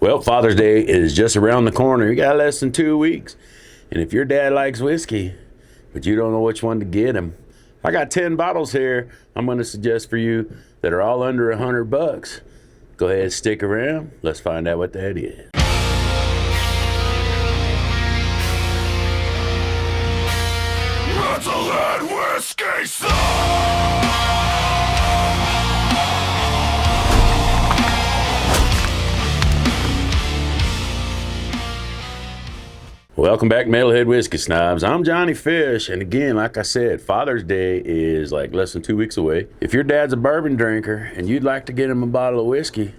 Well, Father's Day is just around the corner. You got less than 2 weeks. And if your dad likes whiskey, but you don't know which one to get him, I got 10 bottles here I'm going to suggest for you that are all under $100. Go ahead and stick around. Let's find out what that is. Metalhead Whiskey Song! Welcome back, Metalhead Whiskey Snobs. I'm Johnny Fish, and again, like I said, Father's Day is like less than 2 weeks away. If your dad's a bourbon drinker and you'd like to get him a bottle of whiskey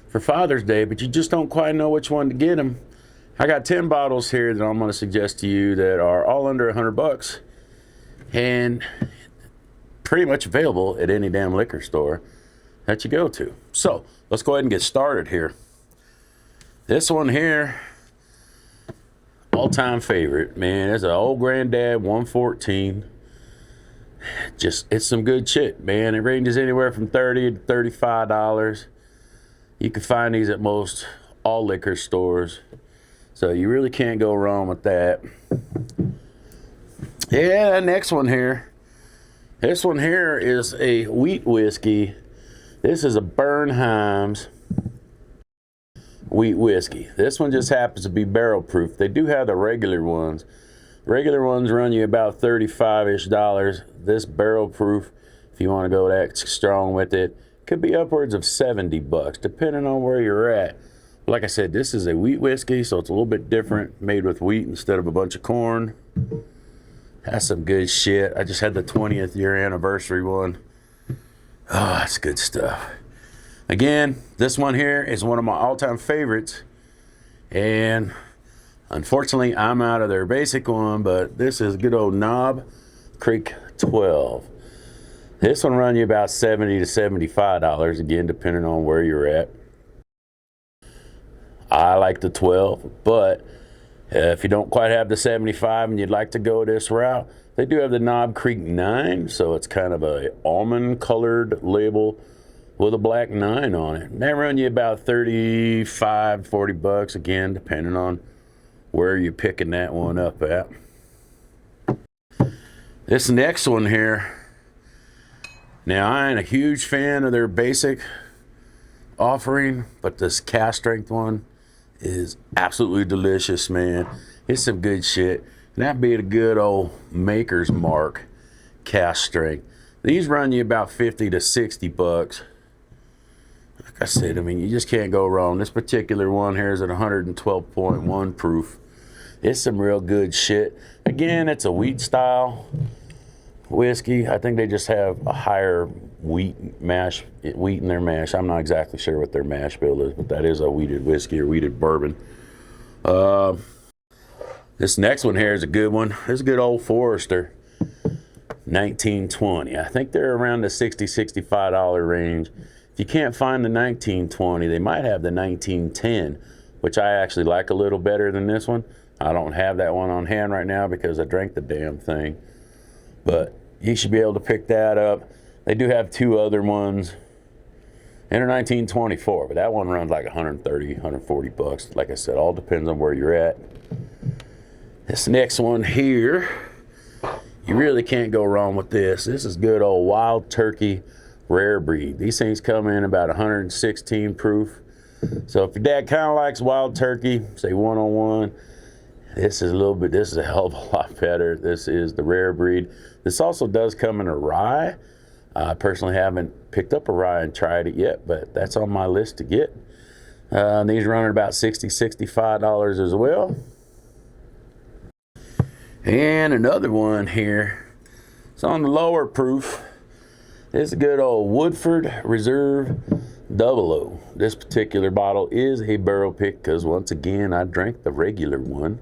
for Father's Day, but you just don't quite know which one to get him, I got 10 bottles here that I'm going to suggest to you that are all under $100 and pretty much available at any damn liquor store that you go to. So let's go ahead and get started here. This one here, all-time favorite, man. It's an old granddad 114. It's some good shit, man. It ranges anywhere from $30 to $35. You can find these at most all liquor stores, so you really can't go wrong with that. Yeah, next one here. This one here is a wheat whiskey. This is a Bernheim's wheat whiskey. This one just happens to be barrel proof. They do have the regular ones. Regular ones run you about $35-ish. This barrel proof, if you want to go that strong with it, could be upwards of $70, depending on where you're at. Like I said, this is a wheat whiskey, so it's a little bit different, made with wheat instead of a bunch of corn. That's some good shit. I just had the 20th year anniversary one. Oh, that's good stuff. Again, this one here is one of my all-time favorites, and unfortunately I'm out of their basic one, but this is good old Knob Creek 12. This one run you about $70 to $75, again depending on where you're at. I like the 12, but if you don't quite have the 75 and you'd like to go this route, they do have the Knob Creek 9, so it's kind of a almond colored label with a black 9 on it. They run you about $35, $40, again, depending on where you're picking that one up at. This next one here, now I ain't a huge fan of their basic offering, but this cask strength one is absolutely delicious, man. It's some good shit. And that be a good old Maker's Mark cask strength. These run you about $50 to $60. Like I said, I mean, you just can't go wrong. This particular one here is at 112.1 proof. It's some real good shit. Again, it's a wheat style whiskey. I think they just have a higher wheat in their mash. I'm not exactly sure what their mash bill is, but that is a wheated whiskey or wheated bourbon. This next one here is a good one. This is a good old Forester 1920. I think they're around the $60, $65 range. If you can't find the 1920, they might have the 1910, which I actually like a little better than this one. I don't have that one on hand right now because I drank the damn thing. But you should be able to pick that up. They do have two other ones in a 1924, but that one runs like $130, $140. Like I said, all depends on where you're at. This next one here, you really can't go wrong with this. This is good old Wild Turkey Rare Breed. These things come in about 116 proof. So if your dad kind of likes Wild Turkey, say 101, this is a hell of a lot better. This is the Rare Breed. This also does come in a rye. I personally haven't picked up a rye and tried it yet, but that's on my list to get. These run at about $60, $65 as well. And another one here. It's on the lower proof. This is a good old Woodford Reserve 00. This particular bottle is a barrel pick because, once again, I drank the regular one.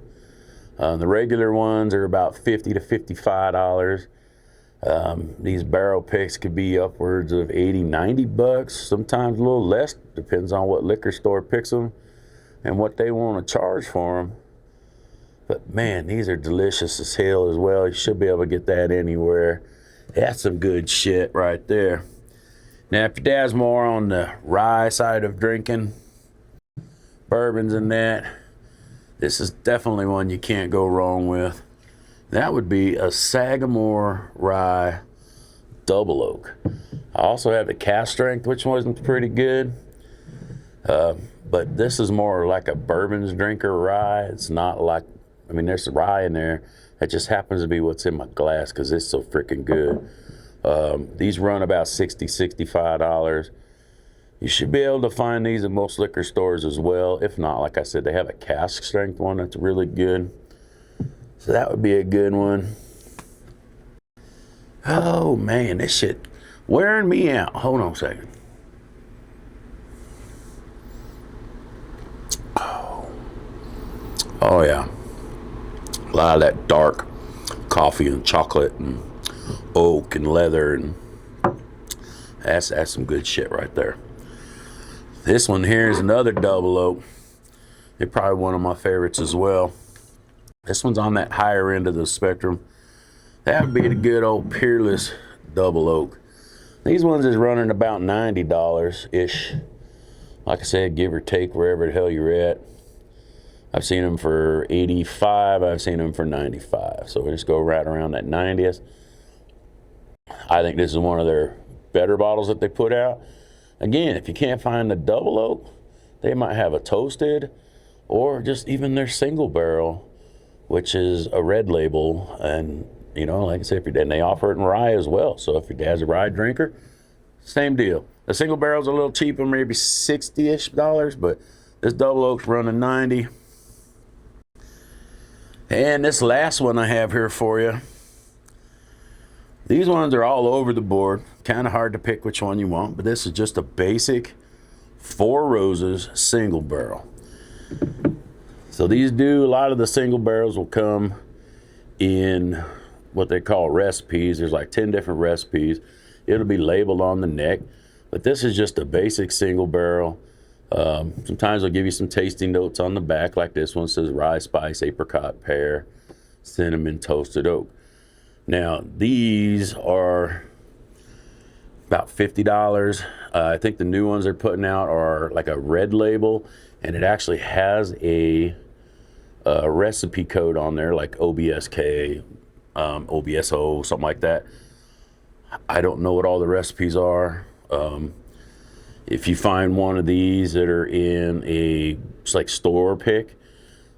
The regular ones are about $50 to $55. These barrel picks could be upwards of $80, $90. Sometimes a little less. Depends on what liquor store picks them and what they want to charge for them. But man, these are delicious as hell as well. You should be able to get that anywhere. That's some good shit right there. Now, if your dad's more on the rye side of drinking, bourbons and that, this is definitely one you can't go wrong with. That would be a Sagamore Rye Double Oak. I also have the cask strength, which wasn't pretty good. But this is more like a bourbons drinker rye. It's not like, I mean, there's rye in there. It just happens to be what's in my glass because it's so freaking good. These run about $60, $65. You should be able to find these in most liquor stores as well. If not, like I said, they have a cask strength one that's really good. So that would be a good one. Oh man, this shit wearing me out. Hold on a second. Oh yeah, a lot of that dark coffee and chocolate and oak and leather, and that's some good shit right there. This one here is another double oak. It's probably one of my favorites as well. This one's on that higher end of the spectrum. That would be the good old Peerless Double Oak. These ones is running about $90-ish. Like I said, give or take wherever the hell you're at. I've seen them for 85. I've seen them for 95. So we just go right around that 90th. I think this is one of their better bottles that they put out. Again, if you can't find the double oak, they might have a toasted or just even their single barrel, which is a red label. And, you know, like I said, and they offer it in rye as well. So if your dad's a rye drinker, same deal. The single barrel's a little cheaper, maybe $60-ish, but this double oak's running 90. And this last one I have here for you, these ones are all over the board. Kind of hard to pick which one you want, but this is just a basic Four Roses single barrel. So these a lot of the single barrels will come in what they call recipes. There's like 10 different recipes. It'll be labeled on the neck, but this is just a basic single barrel. Sometimes they'll give you some tasting notes on the back, like this one says rye, spice, apricot, pear, cinnamon, toasted oak. Now, these are about $50. I think the new ones they're putting out are like a red label, and it actually has a recipe code on there, like OBSK, OBSO, something like that. I don't know what all the recipes are. If you find one of these that are in a like store pick,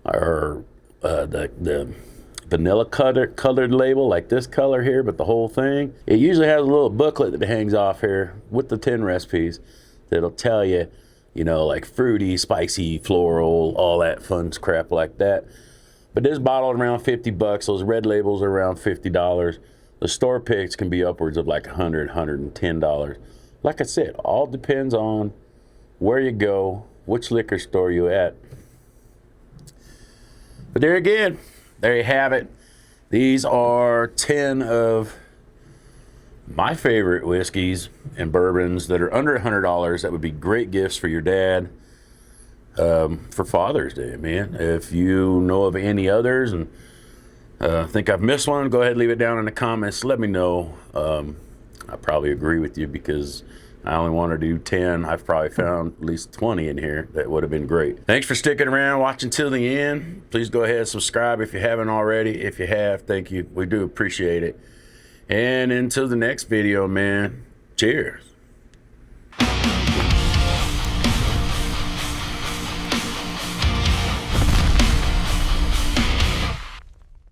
or the vanilla colored label, like this color here, but the whole thing, it usually has a little booklet that hangs off here with the 10 recipes that'll tell you, you know, like fruity, spicy, floral, all that fun crap like that. But this bottle around $50. Those red labels are around $50. The store picks can be upwards of like $100, $110. Like I said, all depends on where you go, which liquor store you at. But there again, there you have it. These are 10 of my favorite whiskeys and bourbons that are under $100 that would be great gifts for your dad for Father's Day, man. If you know of any others and think I've missed one, go ahead and leave it down in the comments. Let me know. I probably agree with you because I only want to do 10. I've probably found at least 20 in here that would have been great. Thanks for sticking around, watching till the end. Please go ahead and subscribe if you haven't already. If you have, thank you. We do appreciate it. And until the next video, man, cheers.